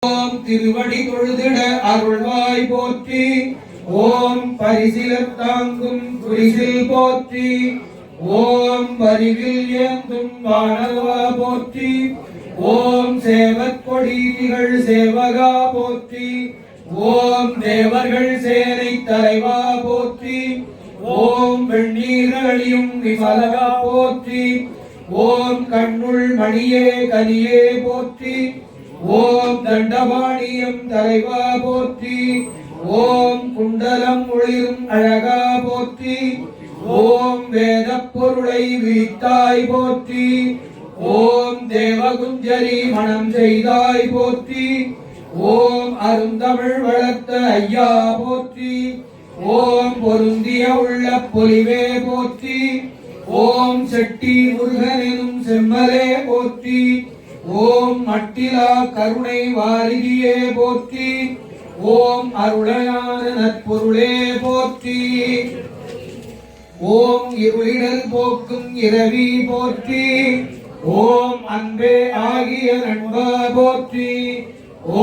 ஓம் திருவடி தொழுதிட அருள்வாய் போற்றி. ஓம் பரிசிலத் தாங்கும் குறிசில் போற்றி. ஓம் வரிவில் ஏந்தும் வானவா போற்றி. ஓம் சேவற்கொடி திகழ் சேவகா போற்றி. ஓம் தேவர்கள் சேனை தலைவா போற்றி. ஓம் வெண்ணீரழியும் விமலகா போற்றி. ஓம் கண்ணுள் மணியே கனியே போற்றி. ஓம் தண்டபாணியம் தலைவா போற்றி. ஓம் குண்டலம் ஒளிரும் அழகா போற்றி. ஓம் வேத பொருளை விரித்தாய் போற்றி. ஓம் தேவகுஞ்சரி மனம் செய்தாய் போற்றி. ஓம் அருந்தமிழ் வளர்த்த ஐயா போற்றி. ஓம் பொருந்திய உள்ள பொலிவே போற்றி. ஓம் செட்டி முருகனும் செம்மலே போற்றி. ஓம் மட்டிலா கருணை வாரிதியே போற்றி. ஓம் அருளையான நற்பொருளே போற்றி. ஓம் இருளிடல் போக்கும் இரவி போற்றி. ஓம் அன்பே ஆகிய நண்பா போற்றி.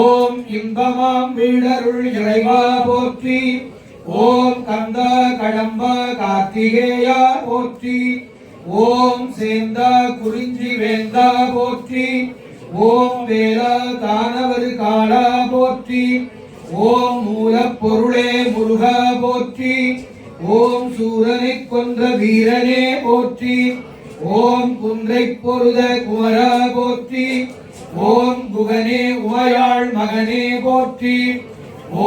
ஓம் இன்பமாம் வீடருள் இறைவா போற்றி. ஓம் கந்தா கடம்பா கார்த்திகேயா போற்றி. ஓம் சேந்தா குறிஞ்சி வேந்தா போற்றி. ஓம் வேலா தானவர் காளா போற்றி. ஓம் மூலப் பொருளே முருகா போற்றி. ஓம் சூரனை கொன்ற வீரனே போற்றி. ஓம் குன்றை பொருத குமரா போற்றி. ஓம் குகனே உமையாள் மகனே போற்றி.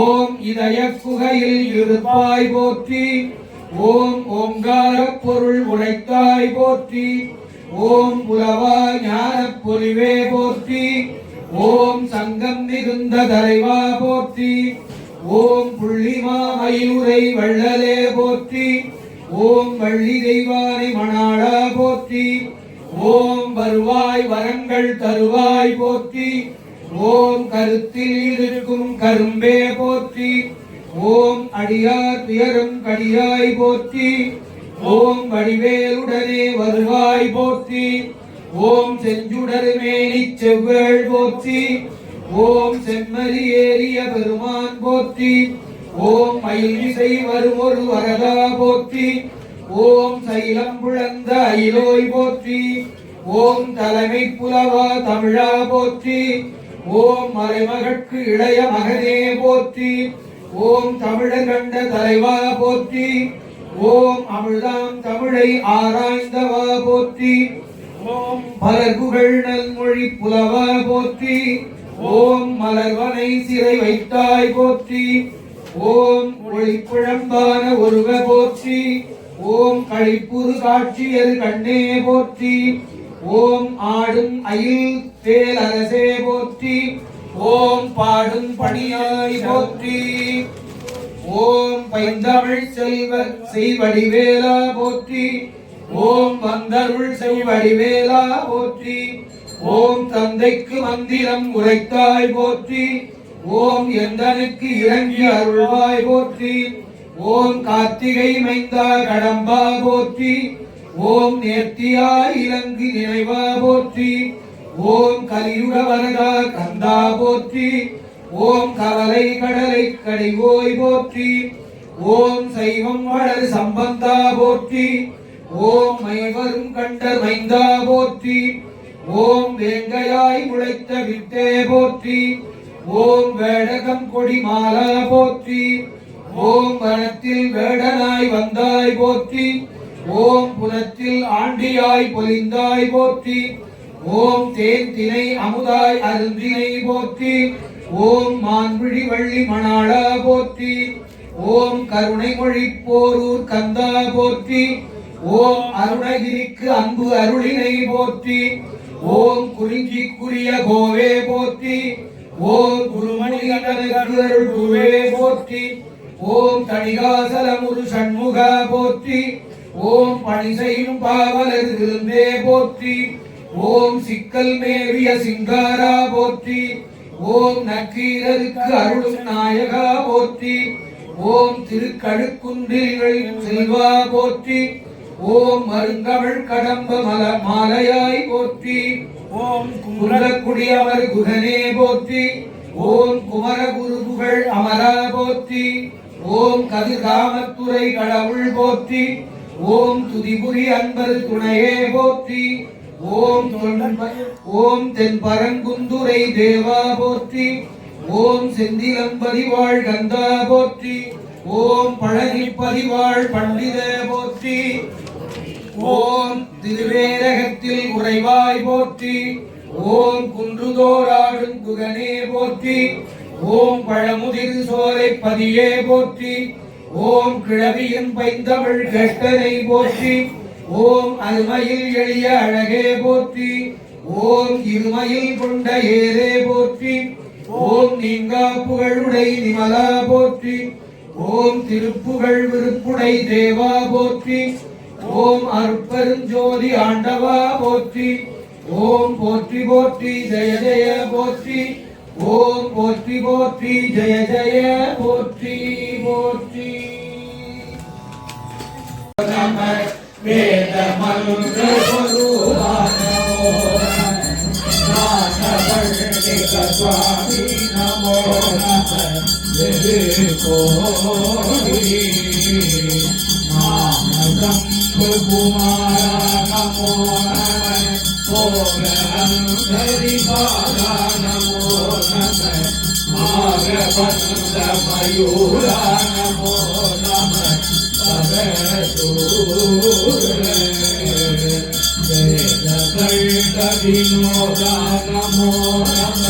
ஓம் இதய குகையில் இருப்பாய் போற்றி. ஓம் ஓங்கார பொருள் உழைத்தாய் போற்றி. ஓம் புலவா ஞான பொலிவே போற்றி. ஓம் சங்கம் மிகுந்த தலைவா போற்றி. ஓம் புள்ளிமா மயூரை வள்ளலே போற்றி. ஓம் வள்ளி தெய்வானை மணாளா போற்றி. ஓம் வருவாய் வரங்கள் தருவாய் போற்றி. ஓம் கருத்தில் இருக்கும் கரும்பே போற்றி. ஓம் அடியார் துயரும் கடியாய் போற்றி. ஓம் வடிவேலுடனே வருவாய் போற்றி. ஓம் செஞ்சுடர் மேனி செவ்வேள் போற்றி. ஓம் செம்மறி ஏறிய பெருமான் போற்றி. ஓம் மயிலிசை வருமொரு வரதா போற்றி. ஓம் சைலம் புழந்த அயிலோய் போற்றி. ஓம் தலைமை புலவா தமிழா போற்றி. ஓம் மறைமகற்கு இளைய மகனே போற்றி. ஓம் தமிழர் கண்ட தலைவா போற்றி. ஓம் அமிழ்தாம் தமிழை ஆராய்ந்தவா போற்றி. ஓம் பலர்புகழ் நல்மொழி புலவா போற்றி. ஓம் மலர்வனை சிறை வைத்தாய் போற்றி. ஓம் ஒளிப்புழம்பான ஒருவ போற்றி. ஓம் களிப்புறு காட்சியர் கண்ணே போற்றி. ஓம் ஆடும் அயில் தேல் அரசே போற்றி. ஓம் பாடும் பணியாய் போற்றி. ஓம் பைந்தமிழ் செல்வ செய்வடிவேலா போற்றி. ஓம் வந்தருள் செய்வடிவேலா போற்றி. ஓம் தந்தைக்கு மந்திரம் உரைத்தாய் போற்றி. ஓம் எந்தனுக்கு இறங்கி அருள்வாய் போற்றி. ஓம் கார்த்திகை மைந்தா கடம்பா போற்றி. ஓம் நேர்த்தியாய் இலங்கு நினைவா போற்றி. ஓம் கலியுக வரதா கந்தா போற்றி. ஓம் கவலை கடலை கடைவோய் போற்றி. ஓம் சைவம் வளர் சம்பந்தா போற்றி. ஓம் மைவரும் கண்ட மைந்தா போற்றி. ஓம் வேங்கையாய் முளைத்த வித்தே போற்றி. ஓம் வேடகம் கொடி மாலா போற்றி. ஓம் வனத்தில் வேடனாய் வந்தாய் போற்றி. ஓம் புனத்தில் ஆண்டியாய் பொலிந்தாய் போற்றி. ஓம் தேன் தினை அமுதாய் அருந்தினை போற்றி. ஓம் மான்விழி வள்ளி மணாளா போற்றி. ஓம் கருணை மொழி போரூர் கந்தா போற்றி. ஓம் அருணகிரிக்கு அன்பு அருளினை போற்றி. ஓம் குறிஞ்சிக்குரிய கோவே போற்றி. ஓம் குருமணி அருள் குருவே போற்றி. ஓம் தணிகாசலமுரு சண்முகா போற்றி. ஓம் பணி செய்யும் பாவலர் விருந்தே போற்றி. ஓம் சிக்கல் மேவிய சிங்காரா போற்றி. ஓம் நக்கீரருக்கு அருளும் நாயகா போற்றி. ஓம் திருக்கழுக்குன்றில் செல்வா போற்றி. ஓம் மருங்கவள் கடம்ப மாலையாய் போற்றி. ஓம் குமரக்குடியவர் குகனே போற்றி. ஓம் குமரகுரு புகழ் அமரா போற்றி. ஓம் கதிர்காமத்துறை கடவுள் போற்றி. ஓம் துதிபுரி அன்பர் துணையே போற்றி. ஓம் தென்பரங்குந்துரை தேவா போற்றி. ஓம் செந்திலம்பதிவாழ் கந்தா போற்றி. ஓம் பழனிப்பதிவாழ் பண்டித போற்றி. ஓம் திருவேரகத்தில் உறைவாய் போற்றி. ஓம் குன்றுதோராடும் குகனே போற்றி. ஓம் பழமுதிர் சோலை பதியே போற்றி. ஓம் கிழவியின் பைந்தமிழ் கஷ்டனை போற்றி. ஓம் அருமையில் எளிய அழகே போற்றி. ஓம் இருமையில் கொண்ட ஏரே போற்றி. ஓம் நீங்கா புகழுடை நிமலா போற்றி. ஓம் திருப்புகழ் விருப்புடை தேவா போற்றி. ஓம் அருட்பெருஞ்சோதி ஆண்டவா போற்றி. ஓம் போற்றி போற்றி ஜெய ஜெய போற்றி. ஓம் போற்றி போற்றி ஜெய ஜெய போற்றி போற்றி. நம வேத மந்திர குருவானமோ நாதவர்ணிக சுவாமி நமோ நம கோடி நாமதம் குமார நமோ நம ஓகரிபாலா நமோ நம மாகபந்த மயூரா நமோ நம வினோதா நமோ நம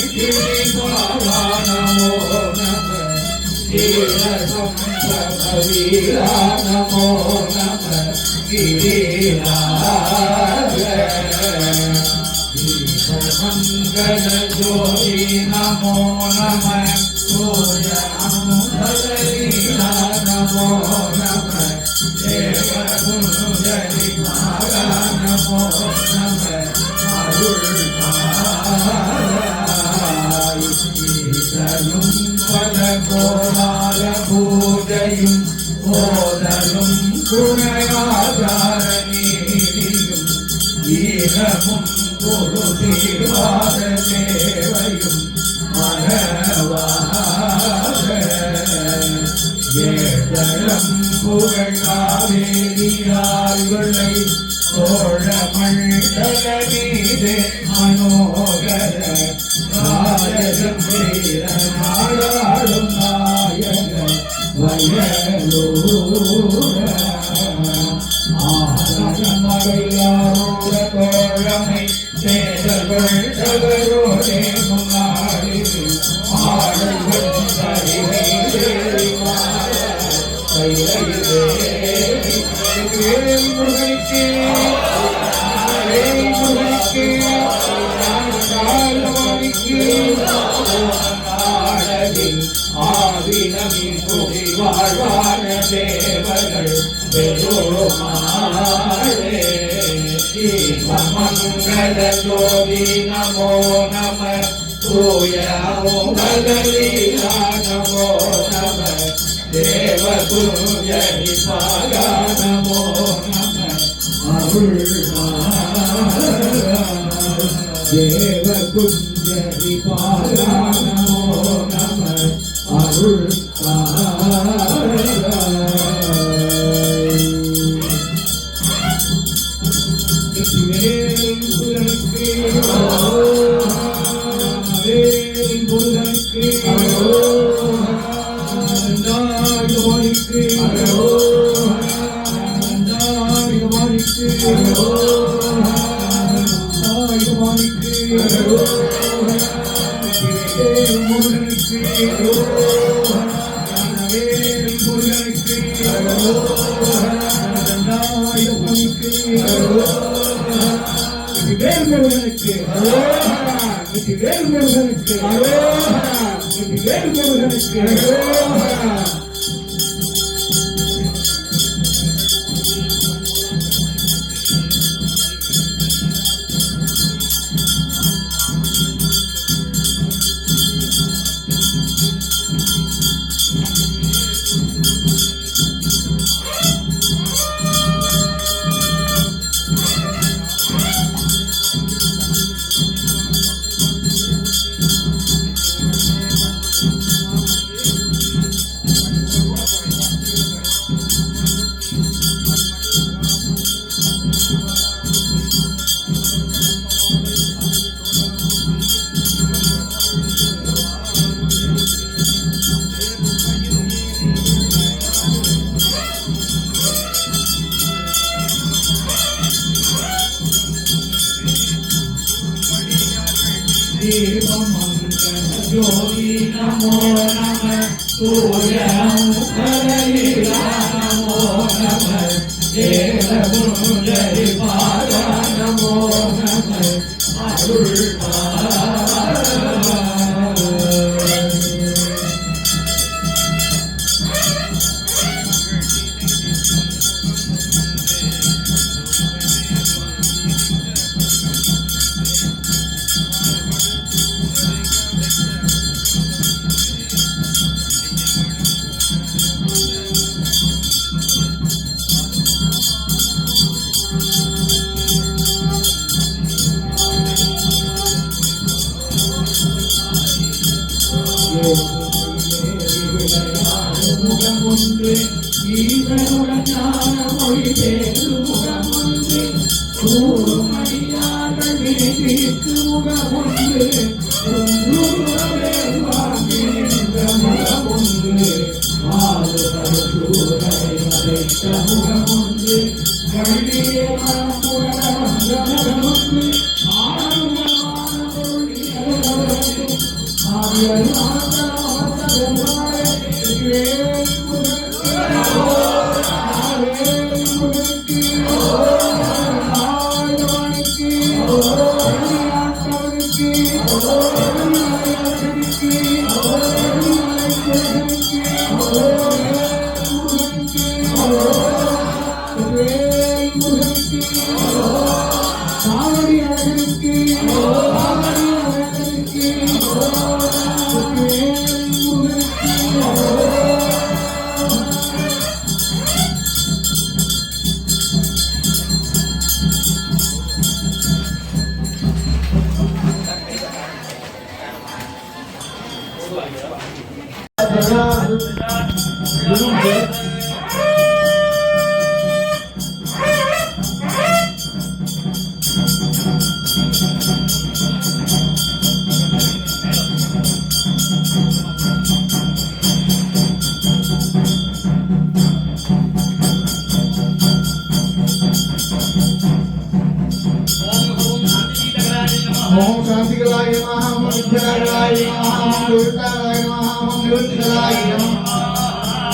கிரிபாலா நமோ நம வீரா நமோ நம மங்கள ஜோதி நமோ நம சூய அமுதலீலா நமோ நம தேவகுஞ்சலி மாலா நமோ நம அருள்காயும் பல கோலால பூஜையும் ஓதலும் குணையாதார நீதியும் ஈரமும் குரு தீவார தேவையும் மகவாக ஏதலம் புகழாவேரியாய்களை சோழ மண்டல மீதே மனோகர நாயகம் வீர நாடாளும் நாயக வயலூர ஆனமறையாரோட தோழமை தேடர்கள் தவறோடே முன்னாடி ஆடல்கள் ஆவினமின் புகை வாழ்வான தேவர்கள் பெருமாளே மங்கள ஜோதி நமோ நம தூய மங்களீலா நமோ நம தேவகுஞ்சலி பாலா நமோ நம தேவகுஞ்சலி பாலா நமோ நம அருள் ज्योति नमो नमः सूर्यमुखरलीला नमो नमः ஏலகுஞ்சரிபாத நமோ நம முகமுன்று ஈசனுடன் ஞான மொழி பேசு முகமுன்று கூறும் அடியார்கள் வினைக்கு முகமுன்று முகமுன்று முகமுன்று கண்டிய முகமுன்று ओम शांतिकलाय नमः ओम विद्यालयाय नमः ओम दुर्गाय नमः ओम निरुद्धलाय नमः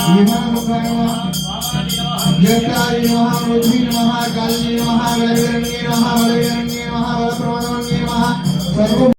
विमानमुखाय नमः जटाय नमः रुद्री नमः काली नमः वैरण्ये नमः वैरण्ये नमः वरप्रवणन्ये नमः सर्व